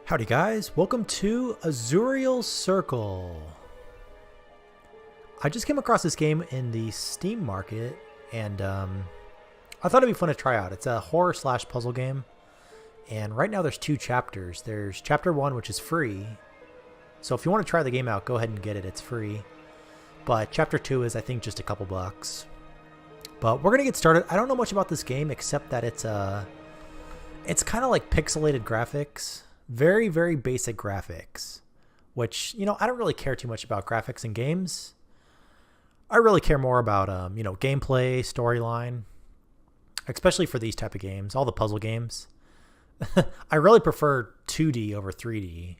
Howdy guys, welcome to Azurael Circle. I just came across this game in the Steam market and I thought it'd be fun to try out. It's a horror slash puzzle game and right now there's two chapters. There's chapter 1 which is free, so if you want to try the game out, go ahead and get it, it's free. But chapter 2 is I think just a couple bucks. But we're gonna get started. I don't know much about this game except that it's kind of like pixelated graphics. Very, very basic graphics, which, I don't really care too much about graphics in games. I really care more about, gameplay, storyline, especially for these type of games, all the puzzle games. I really prefer 2D over 3D.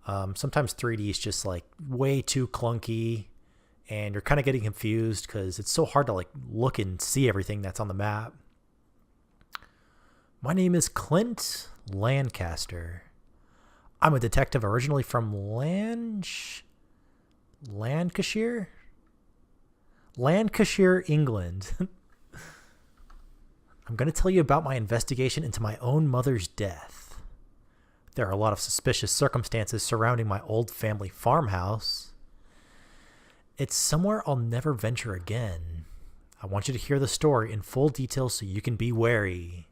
Sometimes 3D is just like way too clunky and you're kind of getting confused because it's so hard to like look and see everything that's on the map. My name is Clint Lancaster. I'm a detective originally from Lancashire, England. I'm going to tell you about my investigation into my own mother's death. There are a lot of suspicious circumstances surrounding my old family farmhouse. It's somewhere I'll never venture again. I want you to hear the story in full detail so you can be wary.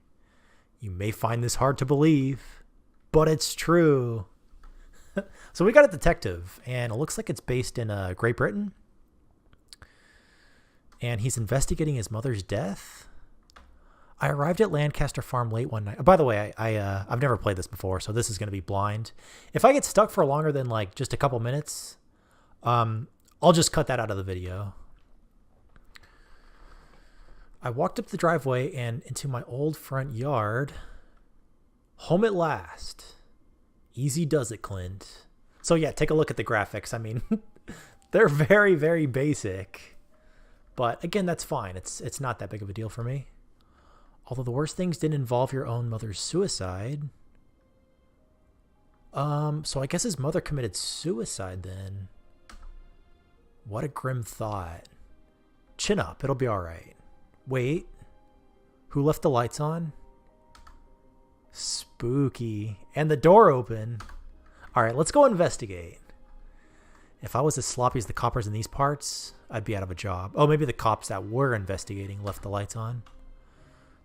You may find this hard to believe, but it's true. So we got a detective, and it looks like it's based in Great Britain. And he's investigating his mother's death. I arrived at Lancaster Farm late one night. By the way, I've never played this before, so this is going to be blind. If I get stuck for longer than like just a couple minutes, I'll just cut that out of the video. I walked up the driveway and into my old front yard. Home at last. Easy does it, Clint. So yeah, take a look at the graphics. I mean, they're very, very basic. But again, that's fine. It's not that big of a deal for me. Although the worst things didn't involve your own mother's suicide. So I guess his mother committed suicide then. What a grim thought. Chin up, it'll be all right. Wait, who left the lights on? Spooky. And the door open. All right, let's go investigate. If I was as sloppy as the coppers in these parts, I'd be out of a job. Oh, maybe the cops that were investigating left the lights on.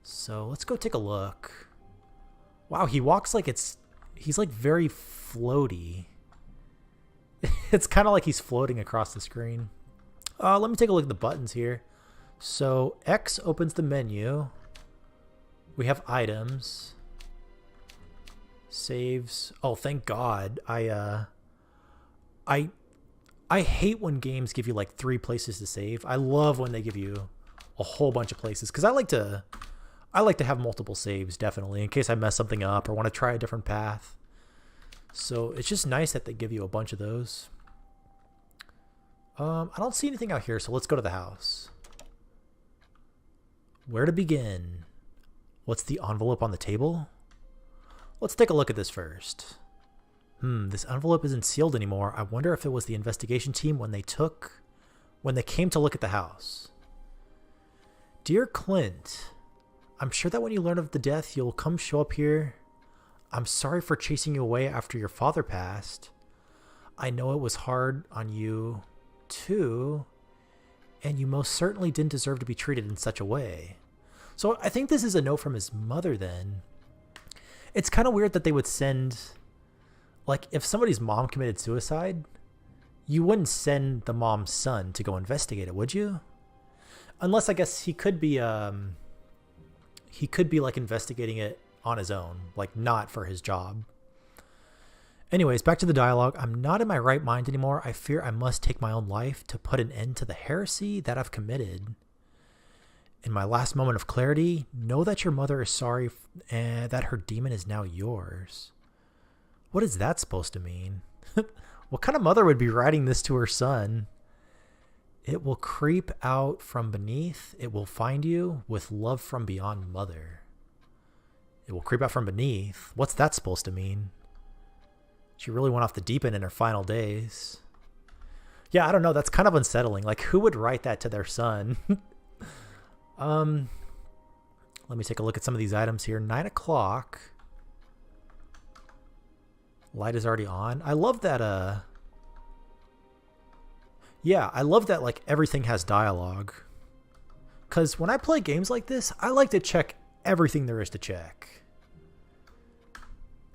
So let's go take a look. Wow, he walks like he's like very floaty. It's kind of like he's floating across the screen. Let me take a look at the buttons here. So X opens the menu. We have items. Saves. Oh, thank God. I hate when games give you like 3 places to save. I love when they give you a whole bunch of places because I like to have multiple saves, definitely, in case I mess something up or want to try a different path. So it's just nice that they give you a bunch of those. I don't see anything out here, so let's go to the house. Where to begin? What's the envelope on the table? Let's take a look at this first. This envelope isn't sealed anymore. I wonder if it was the investigation team when they came to look at the house. Dear Clint, I'm sure that when you learn of the death, you'll come show up here. I'm sorry for chasing you away after your father passed. I know it was hard on you, too. And you most certainly didn't deserve to be treated in such a way. So I think this is a note from his mother then. It's kind of weird that they would send, like, if somebody's mom committed suicide, you wouldn't send the mom's son to go investigate it, would you? Unless I guess he could be like investigating it on his own, like not for his job. Anyways, back to the dialogue. I'm not in my right mind anymore. I fear I must take my own life to put an end to the heresy that I've committed. In my last moment of clarity, know that your mother is sorry and that her demon is now yours. What is that supposed to mean? What kind of mother would be writing this to her son? It will creep out from beneath. It will find you with love from beyond, mother. It will creep out from beneath. What's that supposed to mean? She really went off the deep end in her final days. Yeah, I don't know. That's kind of unsettling. Like, who would write that to their son? Let me take a look at some of these items here. 9 o'clock. Light is already on. I love that, yeah, I love that, like, everything has dialogue. Because when I play games like this, I like to check everything there is to check.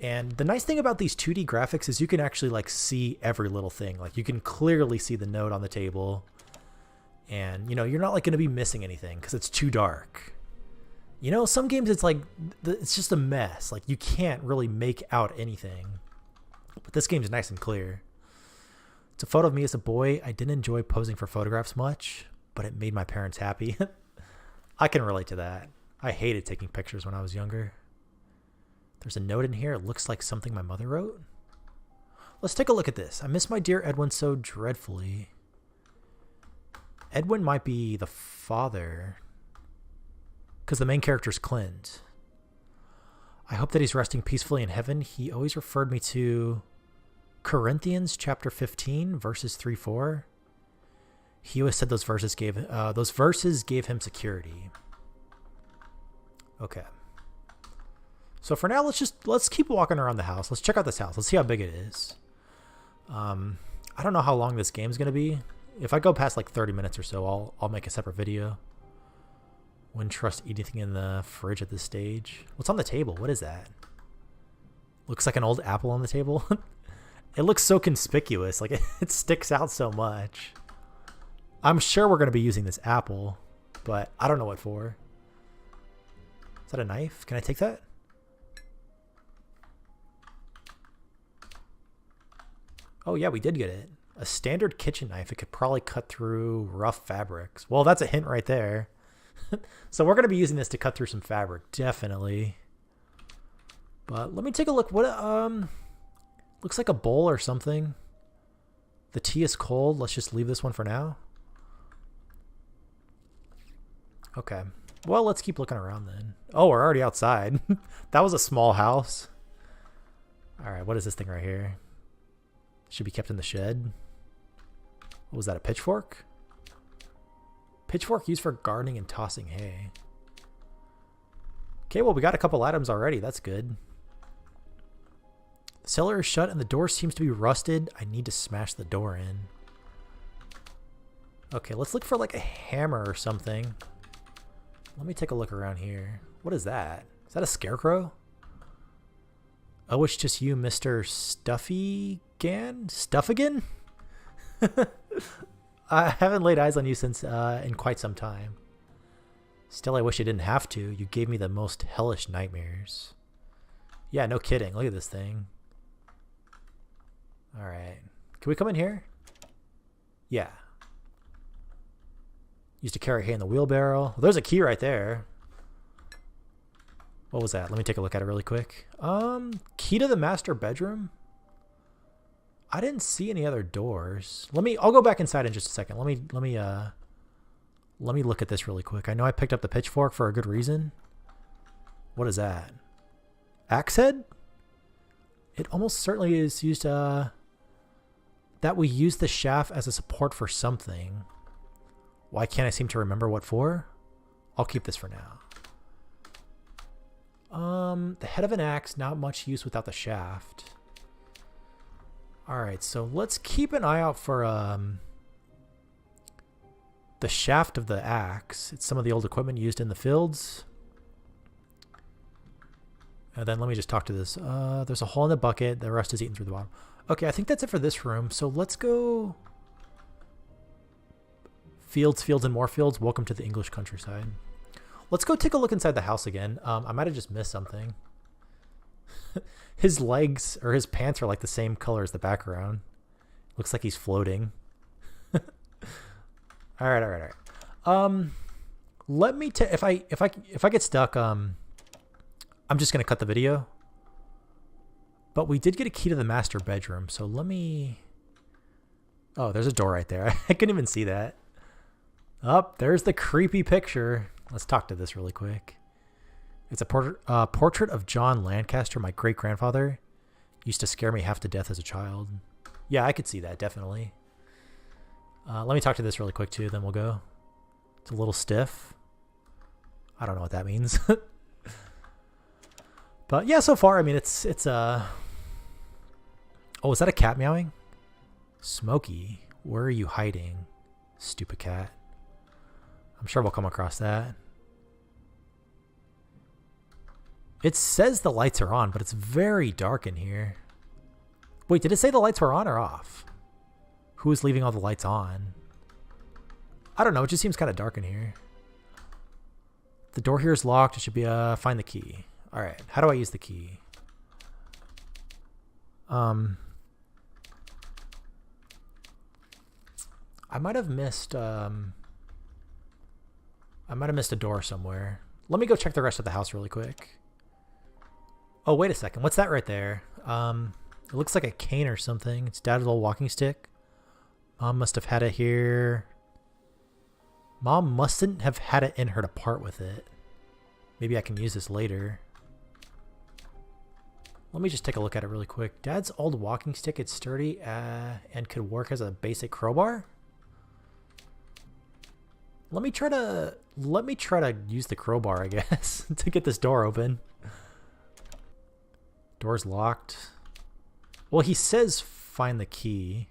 And the nice thing about these 2D graphics is you can actually, like, see every little thing. Like, you can clearly see the note on the table. And, you know, you're not, like, going to be missing anything because it's too dark. You know, some games it's like, it's just a mess. Like, you can't really make out anything. But this game's nice and clear. It's a photo of me as a boy. I didn't enjoy posing for photographs much, but it made my parents happy. I can relate to that. I hated taking pictures when I was younger. There's a note in here. It looks like something my mother wrote. Let's take a look at this. I miss my dear Edwin so dreadfully. Edwin might be the father, because the main character is Clint. I hope that he's resting peacefully in heaven. He always referred me to Corinthians chapter 15, verses 3-4. He always said those verses gave him security. Okay. So for now, let's keep walking around the house. Let's check out this house. Let's see how big it is. I don't know how long this game's gonna be. If I go past like 30 minutes or so, I'll make a separate video. Wouldn't trust anything in the fridge at this stage. What's on the table? What is that? Looks like an old apple on the table. It looks so conspicuous. Like it sticks out so much. I'm sure we're going to be using this apple, but I don't know what for. Is that a knife? Can I take that? Oh yeah, we did get it. A standard kitchen knife. It could probably cut through rough fabrics. Well, that's a hint right there. So we're going to be using this to cut through some fabric, definitely. But let me take a look. What looks like a bowl or something. The tea is cold. Let's just leave this one for now. Okay. Well, let's keep looking around then. Oh, we're already outside. That was a small house. All right, what is this thing right here? Should be kept in the shed. What was that, a pitchfork? Pitchfork used for gardening and tossing hay. Okay, well, we got a couple items already. That's good. The cellar is shut and the door seems to be rusted. I need to smash the door in. Okay, let's look for like a hammer or something. Let me take a look around here. What is that? Is that a scarecrow? Oh, it's just you, Mr. Stuffigan? Stuffigan? I haven't laid eyes on you since in quite some time. Still, I wish I didn't have to. You gave me the most hellish nightmares. Yeah, no kidding. Look at this thing. All right. Can we come in here? Yeah. Used to carry hay in the wheelbarrow. Well, there's a key right there. What was that? Let me take a look at it really quick. Key to the master bedroom? I didn't see any other doors. I'll go back inside in just a second. Let me look at this really quick. I know I picked up the pitchfork for a good reason. What is that? Axe head? It almost certainly is used that we use the shaft as a support for something. Why can't I seem to remember what for? I'll keep this for now. The head of an axe, not much use without the shaft. Alright, so let's keep an eye out for the shaft of the axe. It's some of the old equipment used in the fields. And then let me just talk to this. There's a hole in the bucket. The rest is eaten through the bottom. Okay, I think that's it for this room. So let's go... Fields, fields, and more fields. Welcome to the English countryside. Let's go take a look inside the house again. I might have just missed something. His legs or his pants are like the same color as the background. Looks like he's floating. All right. Let me if I get stuck, I'm just gonna cut the video. But we did get a key to the master bedroom, so let me. Oh, there's a door right there. I couldn't even see that. Oh, there's the creepy picture. Let's talk to this really quick. It's a portrait of John Lancaster, my great-grandfather. Used to scare me half to death as a child. Yeah, I could see that, definitely. Let me talk to this really quick, too, then we'll go. It's a little stiff. I don't know what that means. But yeah, so far, I mean, it's Oh, is that a cat meowing? Smokey, where are you hiding? Stupid cat. I'm sure we'll come across that. It says the lights are on, but it's very dark in here. Wait, did it say the lights were on or off? Who is leaving all the lights on? I don't know. It just seems kind of dark in here. The door here is locked. It should be find the key. All right. How do I use the key? I might have missed a door somewhere. Let me go check the rest of the house really quick. Oh, wait a second. What's that right there? It looks like a cane or something. It's Dad's old walking stick. Mom must have had it here. Mom mustn't have had it in her to part with it. Maybe I can use this later. Let me just take a look at it really quick. Dad's old walking stick. It's sturdy and could work as a basic crowbar. Let me try to use the crowbar, I guess, to get this door open. Door's locked. Well, he says find the key.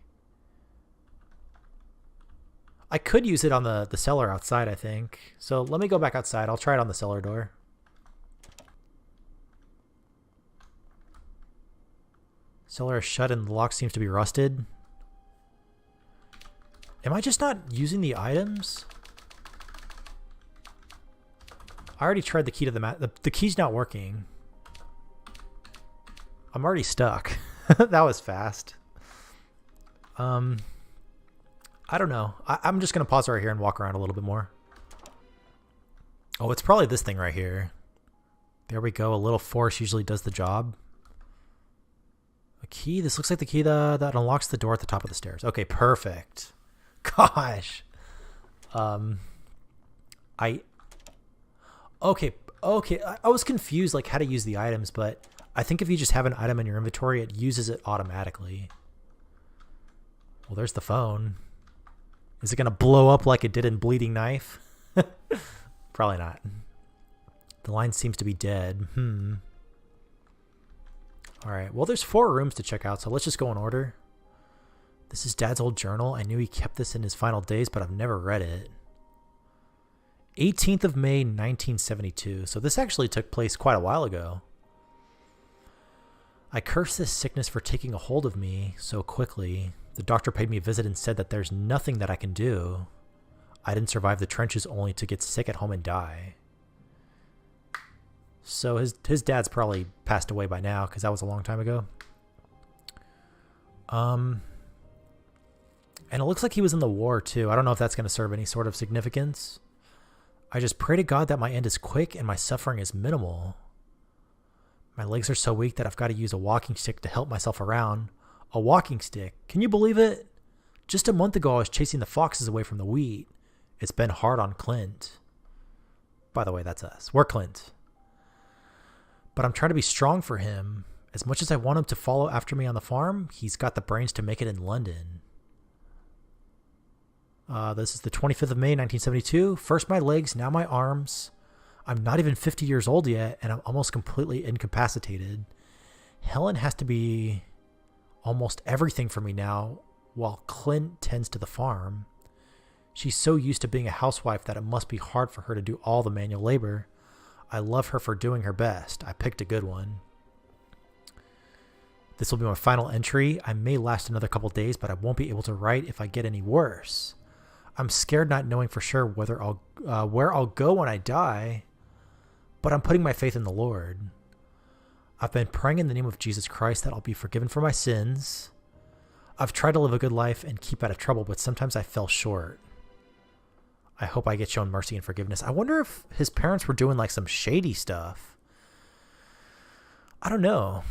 I could use it on the cellar outside, I think. So let me go back outside. I'll try it on the cellar door. Cellar is shut and the lock seems to be rusted. Am I just not using the items? I already tried the key to the mat. The key's not working. I'm already stuck. That was fast. I don't know. I'm just going to pause right here and walk around a little bit more. Oh, it's probably this thing right here. There we go. A little force usually does the job. A key? This looks like the key that unlocks the door at the top of the stairs. Okay, perfect. Gosh. Okay. I was confused like how to use the items, but I think if you just have an item in your inventory, it uses it automatically. Well, there's the phone. Is it going to blow up like it did in Bleeding Knife? Probably not. The line seems to be dead. All right. Well, there's 4 rooms to check out, so let's just go in order. This is Dad's old journal. I knew he kept this in his final days, but I've never read it. 18th of May, 1972. So this actually took place quite a while ago. I curse this sickness for taking a hold of me so quickly. The doctor paid me a visit and said that there's nothing that I can do. I didn't survive the trenches only to get sick at home and die. So his dad's probably passed away by now because that was a long time ago. And it looks like he was in the war too. I don't know if that's going to serve any sort of significance. I just pray to God that my end is quick and my suffering is minimal. My legs are so weak that I've got to use a walking stick to help myself around. A walking stick. Can you believe it? Just a month ago, I was chasing the foxes away from the wheat. It's been hard on Clint. By the way, that's us. We're Clint. But I'm trying to be strong for him. As much as I want him to follow after me on the farm, he's got the brains to make it in London. This is the 25th of May, 1972. First my legs, now my arms. I'm not even 50 years old yet, and I'm almost completely incapacitated. Helen has to be almost everything for me now, while Clint tends to the farm. She's so used to being a housewife that it must be hard for her to do all the manual labor. I love her for doing her best. I picked a good one. This will be my final entry. I may last another couple days, but I won't be able to write if I get any worse. I'm scared not knowing for sure where I'll go when I die, but I'm putting my faith in the Lord. I've been praying in the name of Jesus Christ that I'll be forgiven for my sins. I've tried to live a good life and keep out of trouble, but sometimes I fell short. I hope I get shown mercy and forgiveness. I wonder if his parents were doing like some shady stuff. I don't know.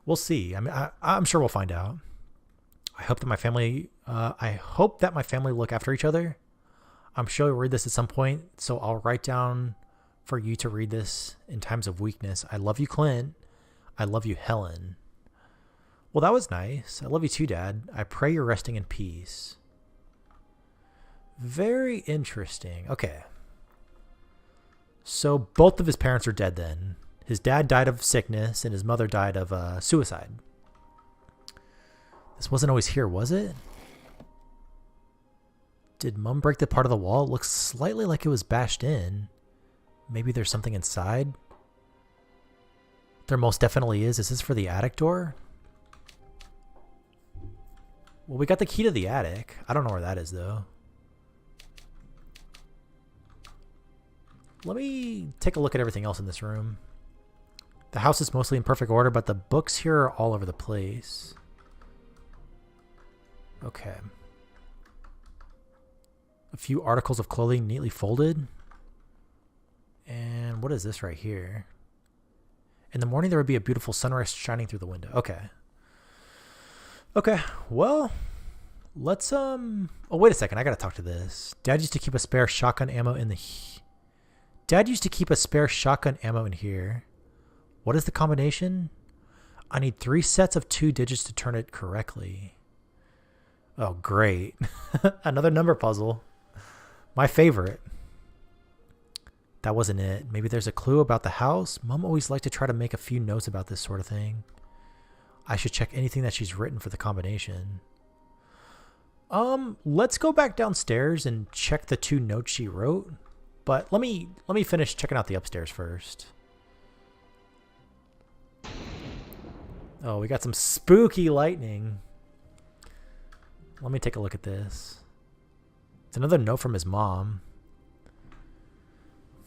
We'll see. I mean, I'm sure we'll find out. I hope that my family look after each other. I'm sure you'll read this at some point, so I'll write down for you to read this in times of weakness. I love you, Clint. I love you, Helen. Well, that was nice. I love you too, Dad. I pray you're resting in peace. Very interesting. Okay. So both of his parents are dead then. His dad died of sickness and his mother died of suicide. This wasn't always here, was it? Did Mum break the part of the wall? It looks slightly like it was bashed in. Maybe there's something inside? There most definitely is. Is this for the attic door? Well, we got the key to the attic. I don't know where that is, though. Let me take a look at everything else in this room. The house is mostly in perfect order, but the books here are all over the place. Okay. A few articles of clothing neatly folded. And what is this right here? In the morning, there would be a beautiful sunrise shining through the window. Okay. Okay, well, let's, oh, wait a second. I gotta talk to this. Dad used to keep a spare shotgun ammo in the... Dad used to keep a spare shotgun ammo in here. What is the combination? I need 3 sets of 2 digits to turn it correctly. Oh, great. Another number puzzle. My favorite. That wasn't it. Maybe there's a clue about the house. Mom always liked to try to make a few notes about this sort of thing. I should check anything that she's written for the combination. Let's go back downstairs and check the 2 notes she wrote. But let me finish checking out the upstairs first. Oh, we got some spooky lightning. Let me take a look at this. It's another note from his mom.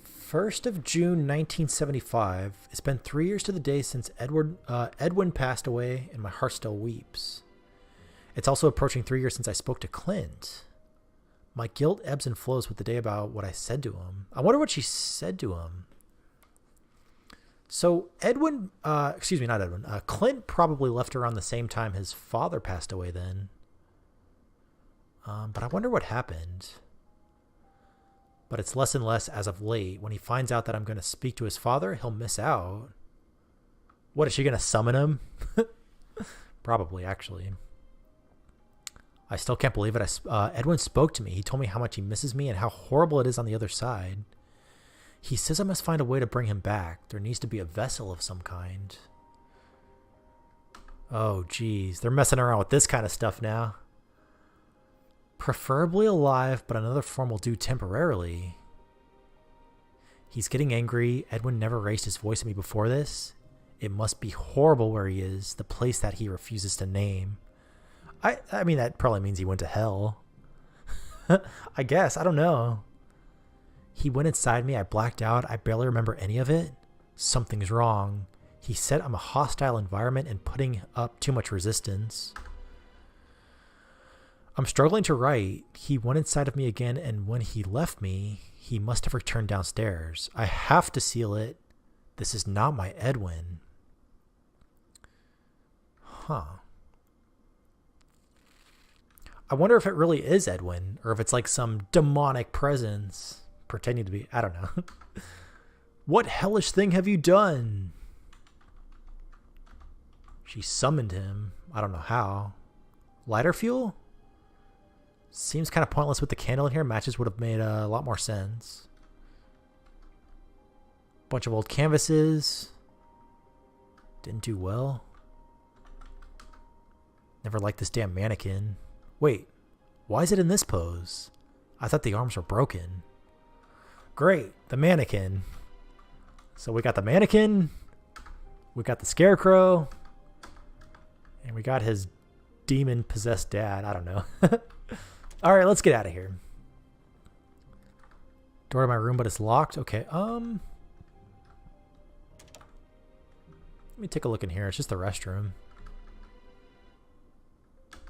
1st of June, 1975. It's been 3 years to the day since Edwin passed away, and my heart still weeps. It's also approaching 3 years since I spoke to Clint. My guilt ebbs and flows with the day about what I said to him. I wonder what she said to him. So Edwin, excuse me, not Edwin. Clint probably left around the same time his father passed away then. But I wonder what happened. But it's less and less as of late. When he finds out that I'm going to speak to his father, he'll miss out. What, is she going to summon him? Probably, actually. I still can't believe it. Edwin spoke to me. He told me how much he misses me and how horrible it is on the other side. He says I must find a way to bring him back. There needs to be a vessel of some kind. Oh, geez. They're messing around with this kind of stuff now. Preferably alive, but another form will do temporarily. He's getting angry. Edwin never raised his voice at me before this. It must be horrible where he is, the place that he refuses to name. I mean, that probably means he went to hell. I guess. I don't know. He went inside me. I blacked out. I barely remember any of it. Something's wrong. He said I'm a hostile environment and putting up too much resistance. I'm struggling to write. He went inside of me again, and when he left me, he must have returned downstairs. I have to seal it. This is not my Edwin. Huh. I wonder if it really is Edwin, or if it's like some demonic presence pretending to be, I don't know. What hellish thing have you done? She summoned him. I don't know how. Lighter fuel? Seems kind of pointless with the candle in here. Matches would have made a lot more sense. Bunch of old canvases. Didn't do well. Never liked this damn mannequin. Wait, why is it in this pose? I thought the arms were broken. Great, the mannequin. So we got the mannequin, we got the scarecrow, and we got his demon-possessed dad. I don't know. All right, let's get out of here. Door to my room, but it's locked. Okay, let me take a look in here. It's just the restroom.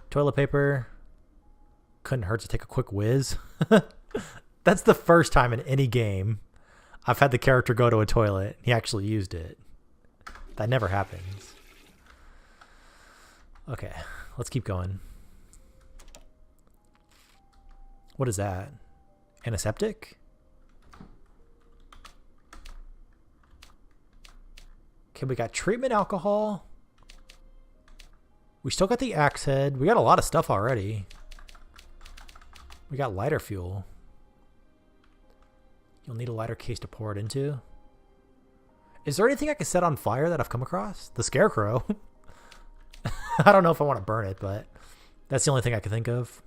Toilet paper. Couldn't hurt to take a quick whiz. That's the first time in any game I've had the character go to a toilet. He actually used it. That never happens. Okay, let's keep going. What is that? Antiseptic? Okay, we got treatment alcohol. We still got the axe head. We got a lot of stuff already. We got lighter fuel. You'll need a lighter case to pour it into. Is there anything I can set on fire that I've come across? The scarecrow. I don't know if I want to burn it, but That's the only thing I can think of.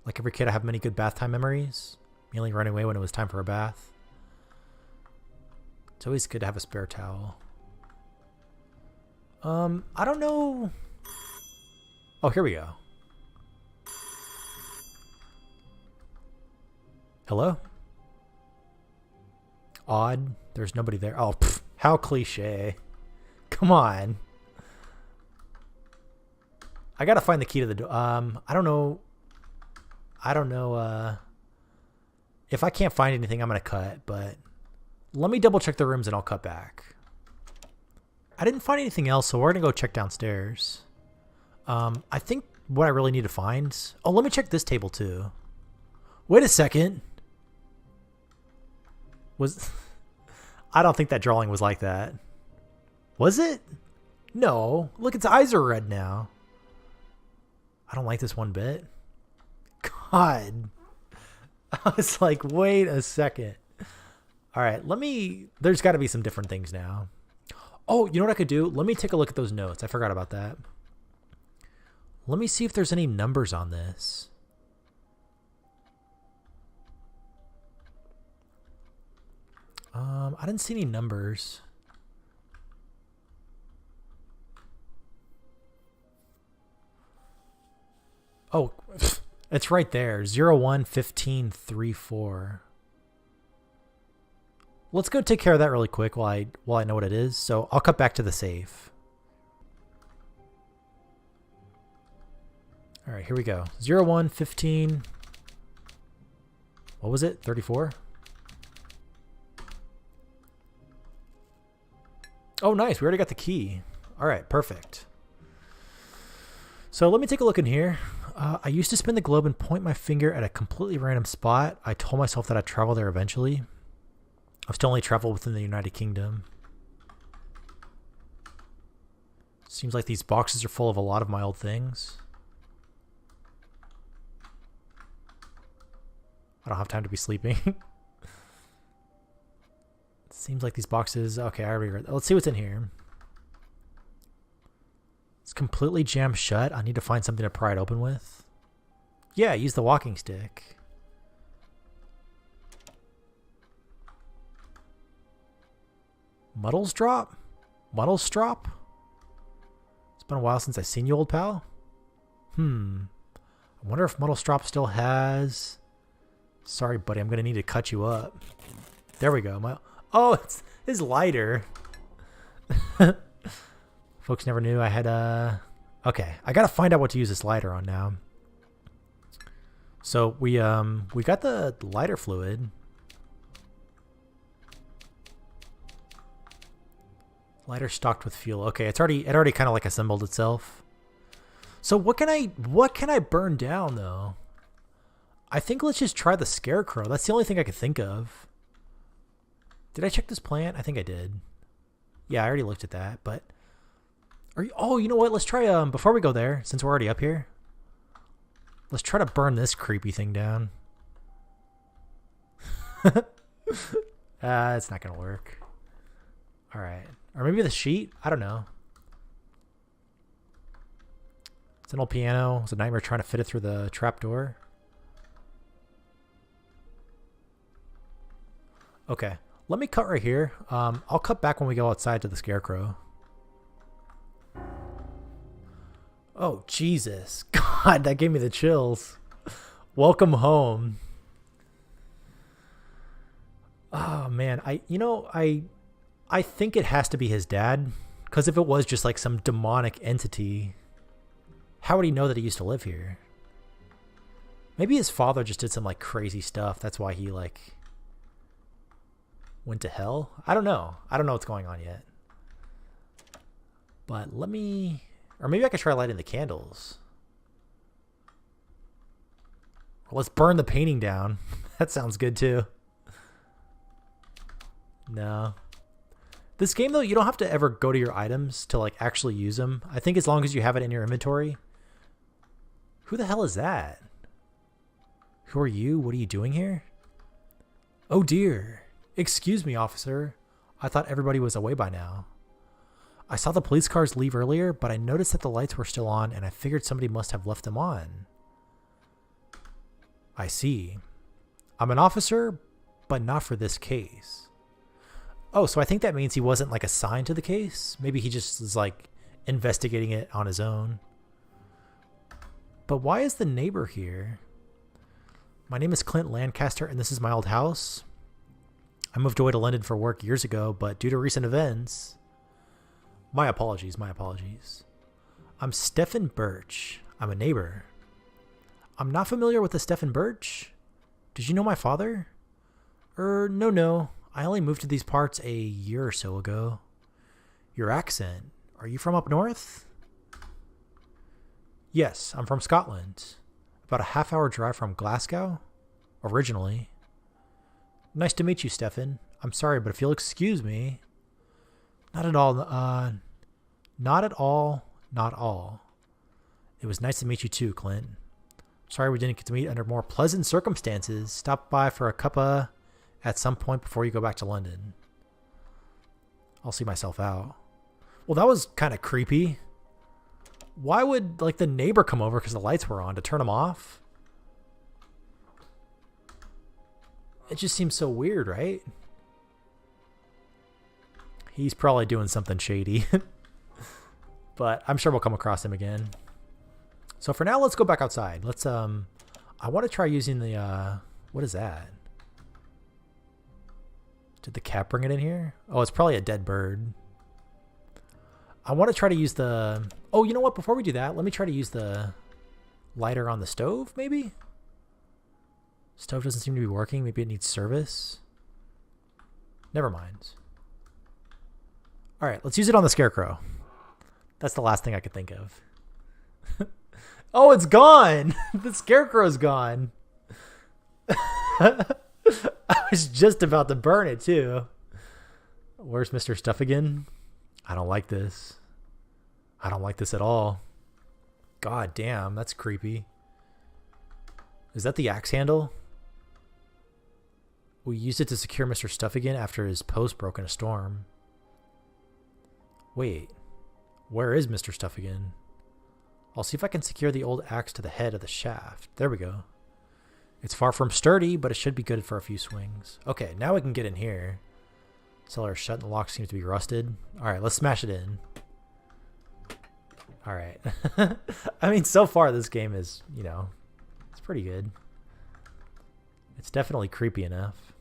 Like every kid, I have many good bath time memories. Mainly running away when it was time for a bath. It's always good to have a spare towel. I don't know. Oh, here we go. Hello? Odd. There's nobody there. Oh, pff, how cliche. Come on. I gotta find the key to the door. I don't know. If I can't find anything, I'm gonna cut, but let me double check the rooms and I'll cut back. I didn't find anything else, so we're gonna go check downstairs. I think what I really need to find... Oh, let me check this table too. Wait a second. I don't think that drawing was like that. Was it? No. Look, its eyes are red now. I don't like this one bit. God. I was like, wait a second. All right, there's got to be some different things now. Oh, you know what I could do? Let me take a look at those notes. I forgot about that. Let me see if there's any numbers on this. I didn't see any numbers. Oh, it's right there. 011534. Let's go take care of that really quick while I know what it is. So I'll cut back to the safe. All right, here we go. 0115. What was it? 34? Oh, nice. We already got the key. All right, perfect. So let me take a look in here. I used to spin the globe and point my finger at a completely random spot. I told myself that I'd travel there eventually. I've still only traveled within the United Kingdom. Seems like these boxes are full of a lot of my old things. I don't have time to be sleeping. Seems like these boxes... Okay, I already read... Let's see what's in here. It's completely jammed shut. I need to find something to pry it open with. Yeah, use the walking stick. Muddles drop? Muddles strop? It's been a while since I've seen you, old pal. I wonder if Muddle Strop still has... Sorry, buddy, I'm going to need to cut you up. There we go. Oh, it's his lighter. Folks never knew I had a... Okay, I got to find out what to use this lighter on now. So we got the lighter fluid. Lighter stocked with fuel. Okay, it already kind of like assembled itself. So what can I burn down though? I think let's just try the scarecrow. That's the only thing I could think of. Did I check this plant? I think I did. Yeah, I already looked at that, but oh, you know what? Let's try before we go there, since we're already up here. Let's try to burn this creepy thing down. It's not going to work. All right. Or maybe the sheet? I don't know. It's an old piano. It's a nightmare trying to fit it through the trapdoor. Okay. Let me cut right here. I'll cut back when we go outside to the scarecrow. Oh, Jesus. God, that gave me the chills. Welcome home. Oh, man. I think it has to be his dad. Because if it was just like some demonic entity, how would he know that he used to live here? Maybe his father just did some like crazy stuff. That's why he like went to hell. I don't know. I don't know what's going on yet. But let me... Or maybe I could try lighting the candles. Or let's burn the painting down. That sounds good too. No. This game though, you don't have to ever go to your items to like actually use them. I think as long as you have it in your inventory. Who the hell is that? Who are you? What are you doing here? Oh dear. Excuse me, officer. I thought everybody was away by now. I saw the police cars leave earlier, but I noticed that the lights were still on, and I figured somebody must have left them on. I see. I'm an officer, but not for this case. Oh, so I think that means he wasn't like assigned to the case. Maybe he just was like investigating it on his own. But why is the neighbor here? My name is Clint Lancaster, and this is my old house. I moved away to London for work years ago, but due to recent events... My apologies. I'm Stephen Birch. I'm a neighbor. I'm not familiar with the Stephen Birch. Did you know my father? No. I only moved to these parts a year or so ago. Your accent. Are you from up north? Yes, I'm from Scotland. About a half-hour drive from Glasgow, originally. Nice to meet you, Stefan. I'm sorry, but if you'll excuse me... Not at all. Not all. It was nice to meet you too, Clint. Sorry we didn't get to meet under more pleasant circumstances. Stop by for a cuppa at some point before you go back to London. I'll see myself out. Well, that was kind of creepy. Why would like the neighbor come over because the lights were on to turn them off? It just seems so weird, right? He's probably doing something shady. But I'm sure we'll come across him again. So for now, let's go back outside. Let's I want to try using the what is that? Did the cat bring it in here? Oh, it's probably a dead bird. I want to try to use the... Oh, you know what? Before we do that, let me try to use the lighter on the stove, maybe? Stove doesn't seem to be working. Maybe it needs service. Never mind. All right, let's use it on the scarecrow. That's the last thing I could think of. Oh, it's gone. The scarecrow's gone. I was just about to burn it too. Where's Mr. Stuffigan? I don't like this. I don't like this at all. God damn, that's creepy. Is that the axe handle? We used it to secure Mr. Stuffigan after his post broke in a storm. Wait, where is Mr. Stuffigan? I'll see if I can secure the old axe to the head of the shaft. There we go. It's far from sturdy, but it should be good for a few swings. Okay, now we can get in here. Cellar is shut and the lock seems to be rusted. Alright, let's smash it in. Alright. I mean, so far this game is, you know, it's pretty good. It's definitely creepy enough.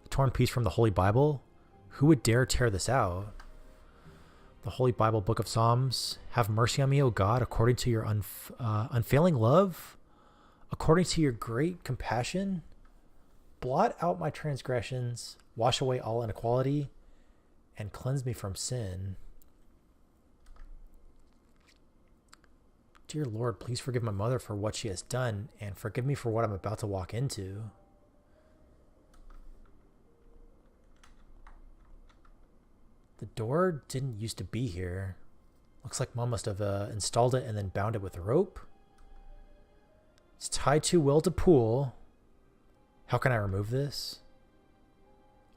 A torn piece from the Holy Bible? Who would dare tear this out? The Holy Bible Book of Psalms. Have mercy on me, O God, according to your unfailing love, according to your great compassion. Blot out my transgressions, wash away all inequality, and cleanse me from sin. Dear Lord, please forgive my mother for what she has done, and forgive me for what I'm about to walk into. The door didn't used to be here. Looks like Mom must have installed it and then bound it with rope. It's tied too well to pull. How can I remove this?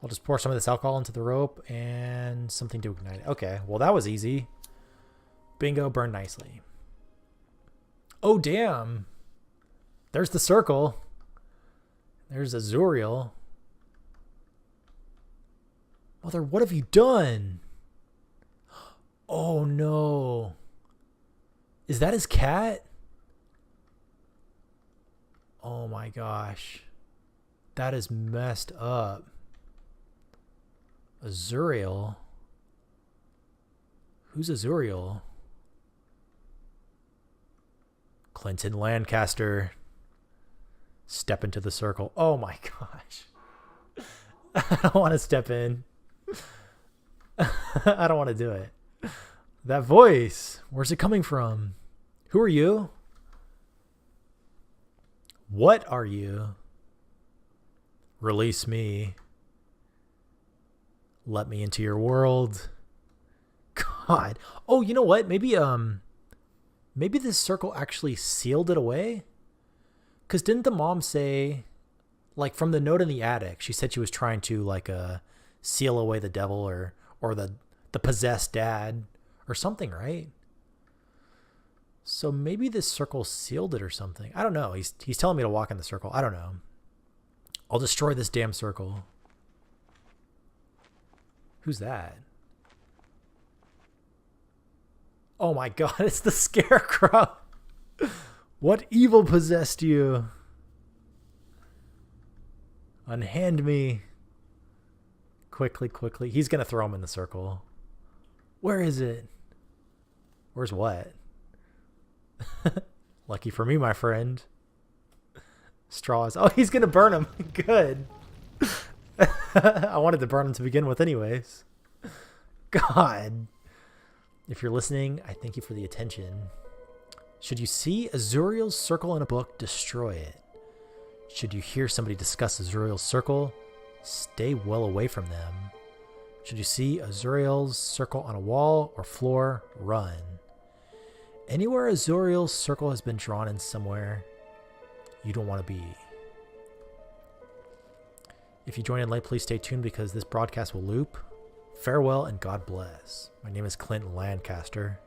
I'll just pour some of this alcohol into the rope and something to ignite it. Okay, well that was easy. Bingo, burned nicely. Oh damn. There's the circle. There's Azurael. Mother, what have you done? Oh no. Is that his cat? Oh my gosh. That is messed up. Azurael? Who's Azurael? Clinton Lancaster. Step into the circle. Oh my gosh. I don't want to step in. I don't want to do it. That voice. Where's it coming from? Who are you? What are you? Release me. Let me into your world. God. Oh, you know what? Maybe this circle actually sealed it away? Because didn't the mom say, like from the note in the attic, she said she was trying to like seal away the devil or the possessed dad or something, right? So maybe this circle sealed it or something. I don't know. He's telling me to walk in the circle. I don't know. I'll destroy this damn circle. Who's that? Oh my god, it's the Scarecrow. What evil possessed you? Unhand me. Quickly, quickly. He's going to throw him in the circle. Where is it? Where's what? Lucky for me, my friend. Straws. Oh, he's going to burn him. Good. I wanted to burn him to begin with anyways. God. If you're listening, I thank you for the attention. Should you see Azurael's circle in a book, destroy it. Should you hear somebody discuss Azurael's circle, stay well away from them. Should you see Azurael's circle on a wall or floor, run. Anywhere Azurael's circle has been drawn in somewhere, you don't want to be. If you join in late, please stay tuned because this broadcast will loop. Farewell and God bless. My name is Clint Lancaster.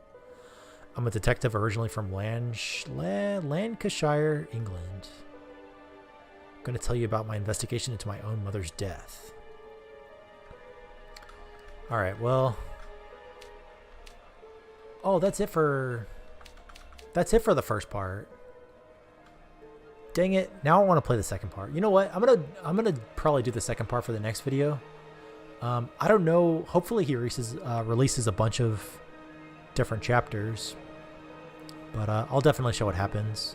I'm a detective originally from Lancashire, England. I'm going to tell you about my investigation into my own mother's death. Alright, well. Oh, that's it for the first part. Dang it. Now I want to play the second part. You know what? I'm gonna probably do the second part for the next video. I don't know. Hopefully he releases a bunch of different chapters. But I'll definitely show what happens.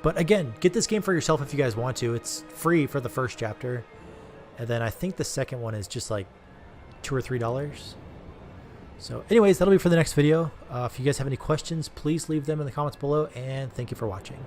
But again, get this game for yourself if you guys want to. It's free for the first chapter. And then I think the second one is just like $2 or $3. So anyways, that'll be for the next video. If you guys have any questions, please leave them in the comments below. And thank you for watching.